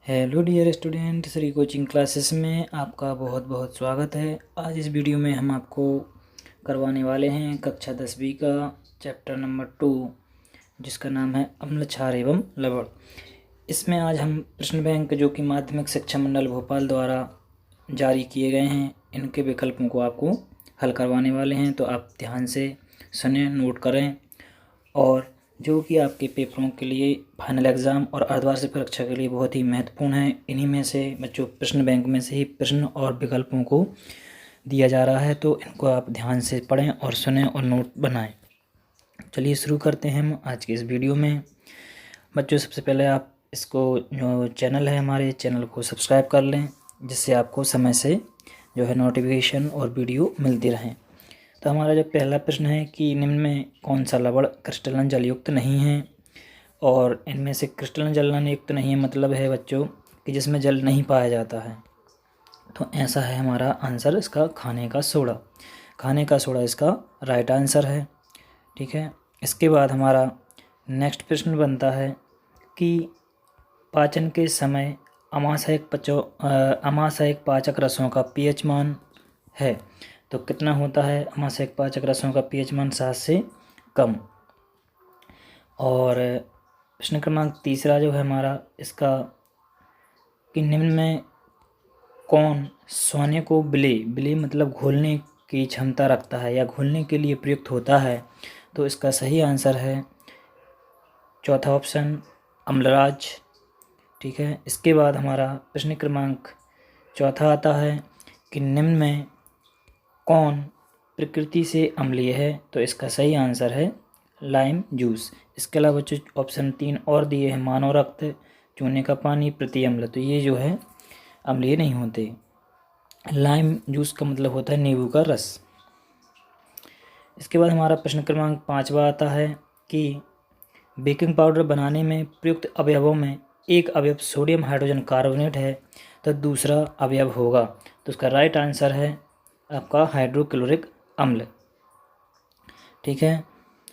Hello dear student, Shri coaching classes में आपका बहुत बहुत स्वागत है। आज इस वीडियो में हम आपको करवाने वाले हैं कक्षा 10वीं का चैप्टर नंबर 2, जिसका नाम है अम्ल, क्षार एवं लवण। इसमें आज हम प्रश्न बैंक जो कि माध्यमिक शिक्षा मंडल भोपाल द्वारा जारी किए गए हैं, इनके विकल्पों को आपको हल करवाने वाले हैं। तो आप ध्यान से सुने, नोट करें, और जो कि आपके पेपरों के लिए, फाइनल एग्ज़ाम और अर्धवार्षिक परीक्षा के लिए बहुत ही महत्वपूर्ण है। इन्हीं में से बच्चों प्रश्न बैंक में से ही प्रश्न और विकल्पों को दिया जा रहा है, तो इनको आप ध्यान से पढ़ें और सुनें और नोट बनाएं। चलिए शुरू करते हैं हम आज के इस वीडियो में। बच्चों सबसे पहले आप इसको जो चैनल है हमारे चैनल को सब्सक्राइब कर लें, जिससे आपको समय से जो है नोटिफिकेशन और वीडियो मिलती रहें। तो हमारा जो पहला प्रश्न है कि निम्न में कौन सा लवण क्रिस्टलन जलयुक्त नहीं है। और इनमें से क्रिस्टलन जलन युक्त नहीं है मतलब है बच्चों कि जिसमें जल नहीं पाया जाता है। तो ऐसा है हमारा आंसर इसका खाने का सोडा। खाने का सोडा इसका राइट आंसर है। ठीक है, इसके बाद हमारा नेक्स्ट प्रश्न बनता है कि पाचन के समय अमाशयिक पाचक रसों का पीएच मान है तो कितना होता है। अमाशयिक पाचक रसों का पीएच मान 7 से कम। और प्रश्न क्रमांक तीसरा जो है हमारा इसका कि निम्न में कौन सोने को विलेय मतलब घोलने की क्षमता रखता है या घोलने के लिए प्रयुक्त होता है। तो इसका सही आंसर है चौथा ऑप्शन, अम्लराज। ठीक है, इसके बाद हमारा प्रश्न क्रमांक चौथा आता है कि निम्न में कौन प्रकृति से अम्लीय है। तो इसका सही आंसर है लाइम जूस। इसके अलावा बच्चों ऑप्शन 3 और दिए हैं, मानव रक्त, चूने का पानी, प्रति अम्ल। तो ये जो है अम्लीय नहीं होते। लाइम जूस का मतलब होता है नींबू का रस। इसके बाद हमारा प्रश्न क्रमांक 5वां आता है कि बेकिंग पाउडर बनाने में प्रयुक्त अवयवों में एक अवयव सोडियम हाइड्रोजन कार्बोनेट है तो दूसरा अवयव होगा। तो उसका राइट आंसर है आपका हाइड्रोक्लोरिक अम्ल। ठीक है,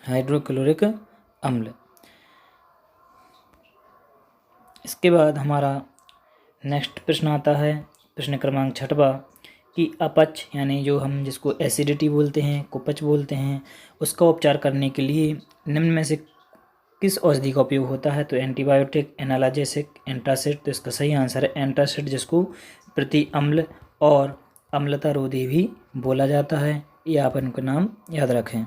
हाइड्रोक्लोरिक अम्ल। इसके बाद हमारा नेक्स्ट प्रश्न आता है प्रश्न क्रमांक 6वां कि अपच यानी जो हम जिसको एसिडिटी बोलते हैं, कुपच बोलते हैं, उसका उपचार करने के लिए निम्न में से किस औषधि का उपयोग होता है। तो एंटीबायोटिक, एनाल्जेसिक, एंटासिड। तो इसका सही आंसर है एंटासिड, जिसको प्रति अम्ल और अम्लता रोधी भी बोला जाता है। ये आप इनका नाम याद रखें।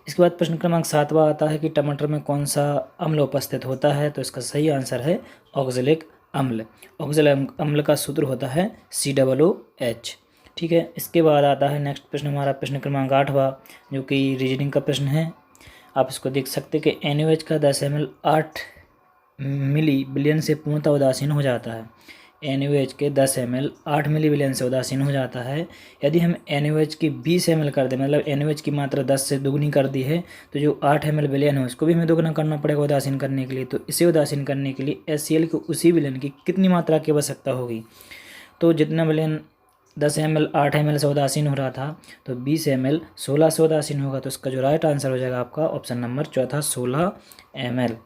इसके बाद प्रश्न क्रमांक 7वां आता है कि टमाटर में कौन सा अम्ल उपस्थित होता है। तो इसका सही आंसर है ऑक्जेलिक अम्ल। ऑक्जेलिक अम्ल का सूत्र होता है COOH। ठीक है, इसके बाद आता है नेक्स्ट प्रश्न हमारा प्रश्न क्रमांक 8वां, जो कि रीजनिंग का प्रश्न है। आप इसको देख सकते हैं कि NaOH का 10 ml 8 मिली बिलियन से पूर्णतः उदासीन हो जाता है। NaOH के 10 ml 8 मिली बिलियन से उदासीन हो जाता है। यदि हम NaOH की 20 ml कर दें, मतलब NaOH की मात्रा 10 से दुगनी कर दी है, तो जो 8 ml बिलियन है उसको भी हमें दुगना करना पड़ेगा उदासीन करने के लिए। तो इसे उदासीन करने के लिए HCl को उसी विलयन की कितनी मात्रा की आवश्यकता होगी। तो जितना विलयन 10 ml 8 ml से उदासीन हो रहा था, तो 20 ml 16 से उदासीन होगा। तो इसका जो राइट आंसर हो जाएगा आपका ऑप्शन नंबर चौथा, 16 ml।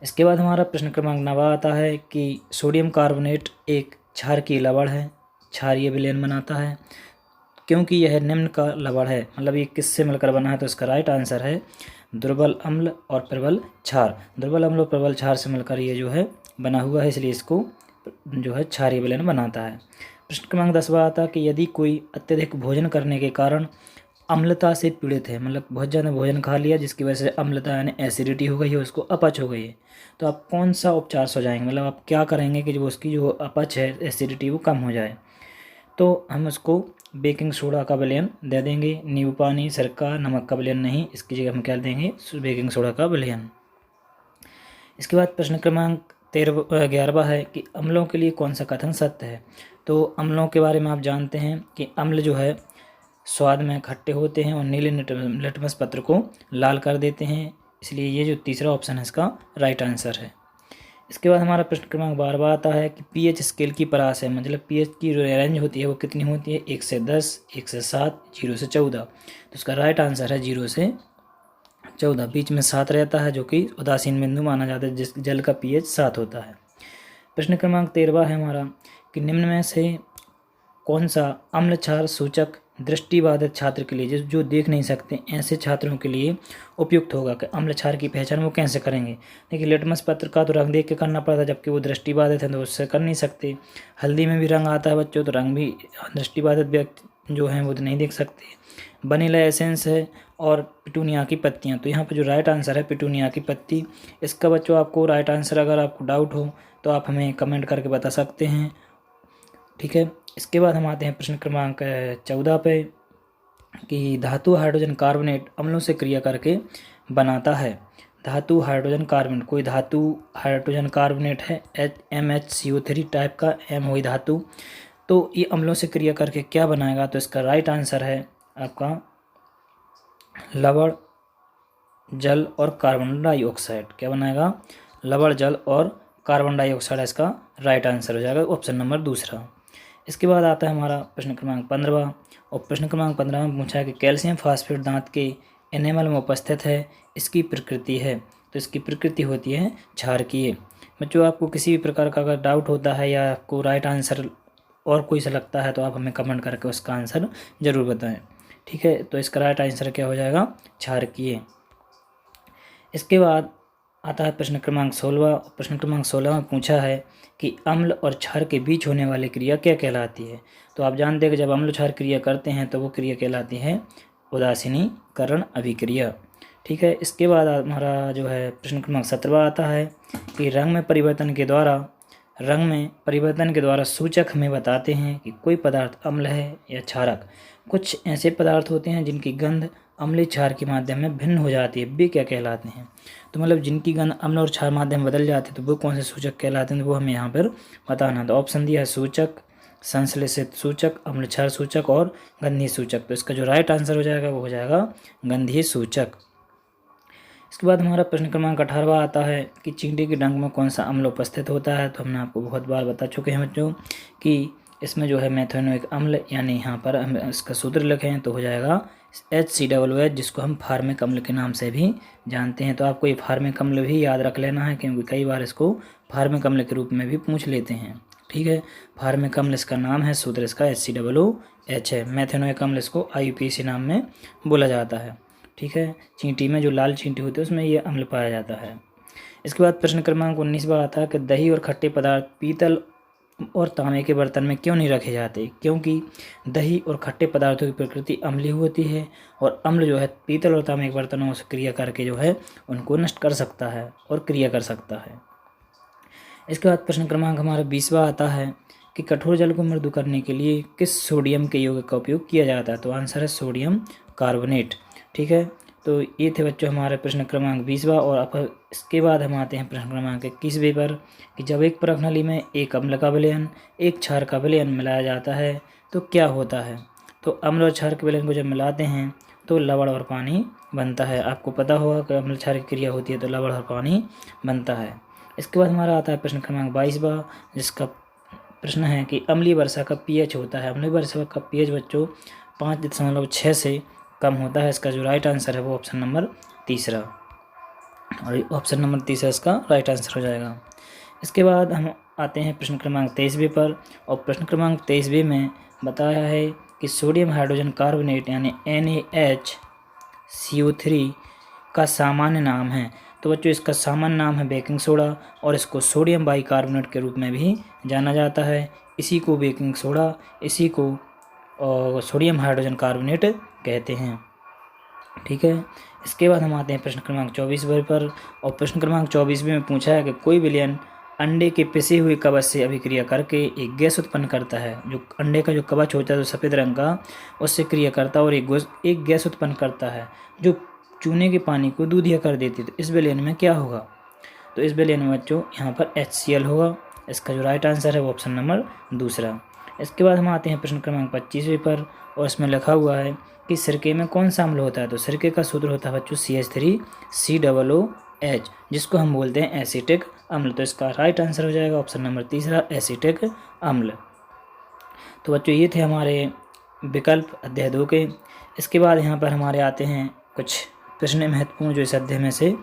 इसके बाद हमारा प्रश्न क्रमांक 9 आता है कि सोडियम कार्बोनेट एक क्षार की लवण है, क्षारीय विलयन बनाता है क्योंकि यह निम्न का लवण है, मतलब ये किससे मिलकर बना है। तो इसका राइट आंसर है दुर्बल अम्ल और प्रबल क्षार। दुर्बल अम्ल और प्रबल क्षार से मिलकर ये जो है बना हुआ है, इसलिए इसको जो है क्षारीय विलयन बनाता है। प्रश्न क्रमांक 10वां आता है कि यदि कोई अत्यधिक भोजन करने के कारण अम्लता से पीड़ित है, मतलब बहुत ज़्यादा भोजन खा लिया जिसकी वजह से अम्लता यानी एसिडिटी हो गई है, उसको अपच हो गई है, तो आप कौन सा उपचार सुझाएंगे, मतलब आप क्या करेंगे कि जो उसकी जो अपच है, एसिडिटी, वो कम हो जाए। तो हम उसको बेकिंग सोडा का विलयन दे देंगे, नींबू पानी, सिरका, नमक का विलयन नहीं, इसकी जगह हम क्या देंगे, बेकिंग सोडा का विलयन। इसके बाद प्रश्न क्रमांक 11वां है कि अम्लों के लिए कौन सा कथन सत्य है। तो अम्लों के बारे में आप जानते हैं कि अम्ल जो है स्वाद में खट्टे होते हैं और नीले लिटमस पत्र को लाल कर देते हैं, इसलिए ये जो तीसरा ऑप्शन है इसका राइट आंसर है। इसके बाद हमारा प्रश्न क्रमांक 12वां आता है कि पीएच स्केल की परास है, मतलब पीएच की जो रेंज होती है वो कितनी होती है, 1 से 10, 1 से 7, 0 से 14। तो इसका राइट आंसर है 0 से 14। बीच में 7 रहता है जो कि उदासीन बिंदु माना जाता है, जिस जल का पीएच 7 होता है। प्रश्न क्रमांक 13 है हमारा कि निम्न में से कौन सा अम्ल क्षार सूचक दृष्टिबाधित छात्र के लिए, जो देख नहीं सकते ऐसे छात्रों के लिए उपयुक्त होगा कि अम्ल क्षार की पहचान वो कैसे करेंगे। देखिए लिटमस पत्र का तो रंग देख के करना पड़ता है, जबकि वो दृष्टिबाधित है तो उससे कर नहीं सकते। हल्दी में भी रंग आता है बच्चों, तो रंग भी दृष्टिबाधित व्यक्ति जो हैं वो तो नहीं देख सकते। वनीला एसेंस है और पिटूनिया की पत्तियाँ, तो यहाँ पर जो राइट आंसर है पिटूनिया की पत्ती। इसका बच्चों आपको राइट आंसर अगर आपको डाउट हो तो आप हमें कमेंट करके बता सकते हैं, ठीक है। इसके बाद हम आते हैं प्रश्न क्रमांक 14 पे कि धातु हाइड्रोजन कार्बोनेट अम्लों से क्रिया करके बनाता है। धातु हाइड्रोजन कार्बोनेट, कोई धातु हाइड्रोजन कार्बोनेट है MHCO3 टाइप का, M हुई धातु, तो ये अम्लों से क्रिया करके क्या बनाएगा, तो इसका राइट आंसर है आपका लवण, जल और कार्बन डाइऑक्साइड। क्या बनाएगा, लवण, जल और कार्बन डाइऑक्साइड इसका राइट आंसर हो जाएगा, ऑप्शन नंबर दूसरा। इसके बाद आता है हमारा प्रश्न क्रमांक 15, और प्रश्न क्रमांक 15 में पूछा है कि कैल्शियम फास्फेट दांत के एनेमल में उपस्थित है, इसकी प्रकृति है, तो इसकी प्रकृति होती है क्षारकीय। बच्चों आपको किसी भी प्रकार का अगर डाउट होता है या आपको राइट आंसर और कोई सा लगता है तो आप हमें कमेंट करके उसका आंसर ज़रूर बताएं, ठीक है। तो इसका राइट आंसर क्या हो जाएगा, क्षारकीय। इसके बाद आता है प्रश्न क्रमांक 16। प्रश्न क्रमांक 16 में पूछा है कि अम्ल और क्षार के बीच होने वाली क्रिया क्या कहलाती है। तो आप जानते हैं कि जब अम्ल क्षार क्रिया करते हैं तो वो क्रिया कहलाती है उदासीनीकरण अभिक्रिया, ठीक है। इसके बाद हमारा जो है प्रश्न क्रमांक 17 आता है कि रंग में परिवर्तन के द्वारा सूचक हमें बताते हैं कि कोई पदार्थ अम्ल है या क्षारक। कुछ ऐसे पदार्थ होते हैं जिनकी गंध अम्लीय क्षार के माध्यम में भिन्न हो जाती है, वे क्या कहलाते हैं। तो मतलब जिनकी गंध अम्ल और क्षार माध्यम में बदल जाती है तो वो कौन से सूचक कहलाते हैं, तो वो हमें यहाँ पर बताना। तो ऑप्शन दिया है सूचक, संश्लेषित सूचक, अम्ल क्षार सूचक और गंधीय सूचक। तो इसका जो राइट आंसर हो जाएगा वो हो जाएगा गंधीय सूचक। इसके बाद हमारा प्रश्न क्रमांक 18 आता है कि चींटी के डंक में कौन सा अम्ल उपस्थित होता है। तो हमने आपको बहुत बार बता चुके हैं बच्चों कि इसमें जो है मेथेनोइक अम्ल, यानी यहाँ पर हम इसका सूत्र लिखें तो हो जाएगा HCOOH, जिसको हम फार्मिक अम्ल के नाम से भी जानते हैं। तो आपको ये फार्मिक अम्ल भी याद रख लेना है, क्योंकि कई बार इसको फार्मिक अम्ल के रूप में भी पूछ लेते हैं, ठीक है। फार्मिक अम्ल इसका नाम है, सूत्र इसका HCOOH है। मेथेनोइक अम्ल इसको IUPAC नाम में बोला जाता है, ठीक है। चींटी में जो लाल चींटी होती है उसमें ये अम्ल पाया जाता है। इसके बाद प्रश्न क्रमांक 19 आता है कि दही और खट्टे पदार्थ पीतल और तांबे के बर्तन में क्यों नहीं रखे जाते। क्योंकि दही और खट्टे पदार्थों की प्रकृति अम्लीय होती है और अम्ल जो है पीतल और तांबे के बर्तनों से क्रिया करके जो है उनको नष्ट कर सकता है और क्रिया कर सकता है। इसके बाद प्रश्न क्रमांक हमारा 20 आता है कि कठोर जल को मृदु करने के लिए किस सोडियम के यौगिक का उपयोग किया जाता है। तो आंसर है सोडियम कार्बोनेट, ठीक है। तो ये थे बच्चों हमारे प्रश्न क्रमांक 20। और अब इसके बाद हम आते हैं प्रश्न क्रमांक 21 पर कि जब एक प्रणाली में एक अम्ल का विलयन एक क्षार का विलयन मिलाया जाता है तो क्या होता है। तो अम्ल और क्षार के विलयन को जब मिलाते हैं तो लवण और पानी बनता है। आपको पता होगा कि अम्ल क्षार की क्रिया होती है तो लवण और पानी बनता है। इसके बाद हमारा आता है प्रश्न क्रमांक 22, जिसका प्रश्न है कि अम्लीय वर्षा का pH होता है। अम्लीय वर्षा का pH बच्चों 5.6 से कम होता है। इसका जो राइट आंसर है वो ऑप्शन नंबर तीसरा, और ऑप्शन नंबर तीसरा इसका राइट आंसर हो जाएगा। इसके बाद हम आते हैं प्रश्न क्रमांक 23 पर, और प्रश्न क्रमांक 23 में बताया है कि सोडियम हाइड्रोजन कार्बोनेट यानी NaHCO3 का सामान्य नाम है। तो बच्चों इसका सामान्य नाम है बेकिंग सोडा, और इसको सोडियम बाइकार्बोनेट के रूप में भी जाना जाता है। इसी को बेकिंग सोडा, इसी को सोडियम हाइड्रोजन कार्बोनेट कहते हैं, ठीक है। इसके बाद हम आते हैं प्रश्न क्रमांक 24 पर, और प्रश्न क्रमांक 24 में पूछा है कि कोई विलयन अंडे के पिसे हुए कवच से अभिक्रिया करके एक गैस उत्पन्न करता है। जो अंडे का जो कवच होता है जो सफ़ेद रंग का, उससे क्रिया करता है और एक गैस उत्पन्न करता है जो चूने के पानी को दूधिया कर देती है। तो इस विलयन में क्या होगा। तो इस विलयन में बच्चों यहाँ पर HCl होगा। इसका जो राइट आंसर है वो ऑप्शन नंबर दूसरा। इसके बाद हम आते हैं प्रश्न क्रमांक 25 पर, और इसमें लिखा हुआ है कि सिरके में कौन सा अम्ल होता है। तो सिरके का सूत्र होता है बच्चों CH3COOH, जिसको हम बोलते हैं एसिटिक अम्ल। तो इसका राइट आंसर हो जाएगा ऑप्शन नंबर तीसरा, एसिटिक अम्ल। तो बच्चों ये थे हमारे विकल्प अध्याय 2 के। इसके बाद यहाँ पर हमारे आते हैं कुछ प्रश्न महत्वपूर्ण जो इस अध्याय में से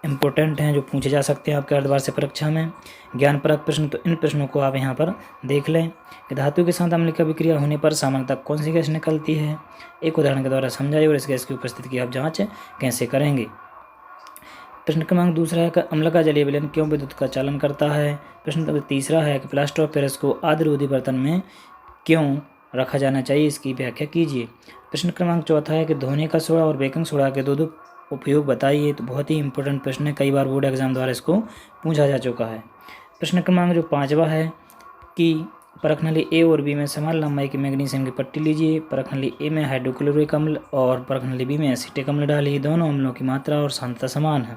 इम्पोर्टेंट हैं, जो पूछे जा सकते हैं आपके अर्धवार्षिक परीक्षा में। ज्ञान परक प्रश्न, तो इन प्रश्नों को आप यहाँ पर देख लें कि धातु के साथ अम्ल की अभिक्रिया होने पर सामान्यतः कौन सी गैस निकलती है, एक उदाहरण के द्वारा समझाइए और इस गैस की उपस्थिति की आप जाँच कैसे करेंगे। प्रश्न क्रमांक दूसरा है कि अम्ल का जलीय विलयन क्यों विद्युत का चालन करता है। प्रश्न तीसरा है कि प्लास्टर ऑफ पेरिस को आद्ररोधी बर्तन में क्यों रखा जाना चाहिए, इसकी व्याख्या कीजिए। प्रश्न क्रमांक चौथा है कि धोने का सोडा और बेकिंग सोडा के दो उपयोग बताइए। तो बहुत ही इंपॉर्टेंट प्रश्न है, कई बार बोर्ड एग्जाम द्वारा इसको पूछा जा चुका है। प्रश्न क्रमांक जो पाँचवा है कि परखनली ए और बी में समान लंबाई की मैग्नीशियम की पट्टी लीजिए। परखनली ए में हाइड्रोक्लोरिक अम्ल और परखनली बी में एसिटिक अम्ल डालिए। दोनों अम्लों की मात्रा और सांद्रता समान है,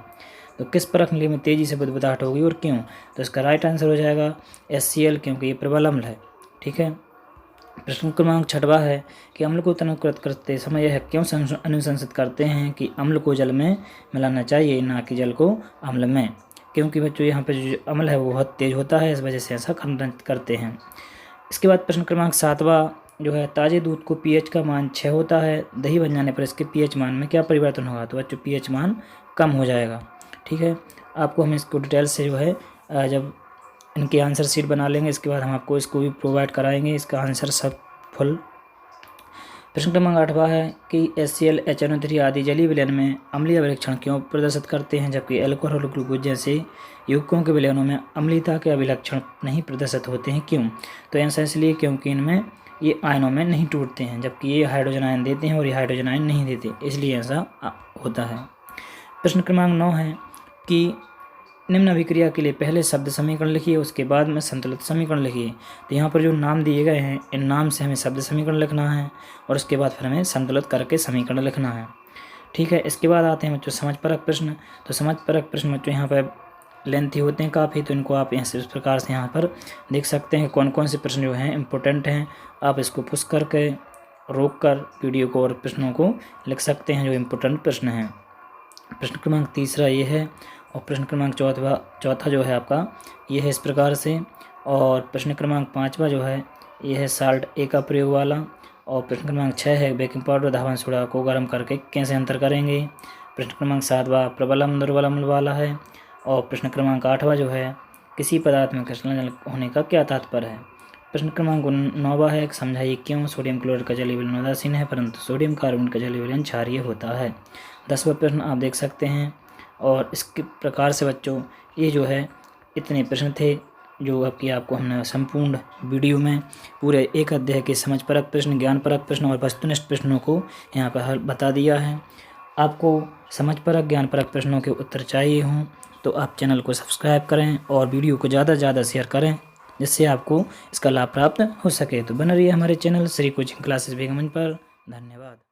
तो किस परखनली में तेजी से बुदबुदाहट होगी और क्यों। तो इसका राइट आंसर हो जाएगा HCl, क्योंकि ये प्रबल अम्ल है। ठीक है। प्रश्न क्रमांक छठवा है कि अम्ल को तनुकृत करते समय यह क्यों अनुशंसित करते हैं कि अम्ल को जल में मिलाना चाहिए, ना कि जल को अम्ल में। क्योंकि बच्चों यहाँ पे जो अम्ल है वो बहुत तेज होता है, इस वजह से ऐसा करते हैं। इसके बाद प्रश्न क्रमांक सातवां जो है, ताज़े दूध को pH का मान 6 होता है, दही बन जाने पर इसके pH मान में क्या परिवर्तन होगा। तो बच्चों pH मान कम हो जाएगा। ठीक है। आपको हम इसको डिटेल से जो है जब इनकी आंसर शीट बना लेंगे, इसके बाद हम आपको इसको भी प्रोवाइड कराएंगे, इसका आंसर सब फुल। प्रश्न क्रमांक 8वां है कि HCl, HNO3 आदि जलीय विलयन में अम्लीय अभिलक्षण क्यों प्रदर्शित करते हैं, जबकि अल्कोहल और ग्लूकोज जैसे यौगिकों के विलयनों में अम्लीयता के अभिलक्षण नहीं प्रदर्शित होते हैं। क्यों। तो ऐसा इसलिए क्योंकि इनमें ये आयनों में नहीं टूटते हैं, जबकि ये हाइड्रोजन आयन देते हैं और ये हाइड्रोजन आयन नहीं देते, इसलिए ऐसा होता है। प्रश्न क्रमांक 9 है कि निम्न अभिक्रिया के लिए पहले शब्द समीकरण लिखिए, उसके बाद में संतुलित समीकरण लिखिए। तो यहाँ पर जो नाम दिए गए हैं, इन नाम से हमें शब्द समीकरण लिखना है और उसके बाद फिर हमें संतुलित करके समीकरण लिखना है। ठीक है। इसके बाद आते हैं बच्चों समझ परक प्रश्न। तो समझ परक प्रश्न बच्चों यहाँ पर लेंथी होते हैं काफ़ी, तो इनको आप इस प्रकार से यहाँ पर देख सकते हैं कौन कौन से प्रश्न जो हैं इम्पोर्टेंट हैं। आप इसको पुश करके रोक कर वीडियो को और प्रश्नों को लिख सकते हैं जो इम्पोर्टेंट प्रश्न हैं। प्रश्न क्रमांक तीसरा ये है और प्रश्न क्रमांक चौथा जो है आपका ये है इस प्रकार से। और प्रश्न क्रमांक 5वां जो है ये है साल्ट A का प्रयोग वाला। और प्रश्न क्रमांक 6 है बेकिंग पाउडर धावन सोडा को गर्म करके कैसे अंतर करेंगे। प्रश्न क्रमांक 7वां प्रबल अम्ल दुर्बल अम्ल वाला है। और प्रश्न क्रमांक 8वां जो है किसी पदार्थ में क्रिस्टलन जल होने का क्या तात्पर्य है। प्रश्न क्रमांक 9वां है समझाइए क्यों सोडियम क्लोराइड का जलीय विलयन उदासीन है परंतु सोडियम कार्बोनेट का जलीय विलयन क्षारीय होता है। 10वां प्रश्न आप देख सकते हैं। और इसके प्रकार से बच्चों ये जो है इतने प्रश्न थे जो आपको हमने संपूर्ण वीडियो में पूरे एक अध्याय के समझ परक प्रश्न, ज्ञान परक प्रश्न और वस्तुनिष्ठ प्रश्नों को यहाँ पर बता दिया है। आपको समझ परक, ज्ञान परक प्रश्नों के उत्तर चाहिए हों तो आप चैनल को सब्सक्राइब करें और वीडियो को ज़्यादा से ज़्यादा शेयर करें, जिससे आपको इसका लाभ प्राप्त हो सके। तो बने रहिए हमारे channel Shri coaching classes Begumganj पर। धन्यवाद।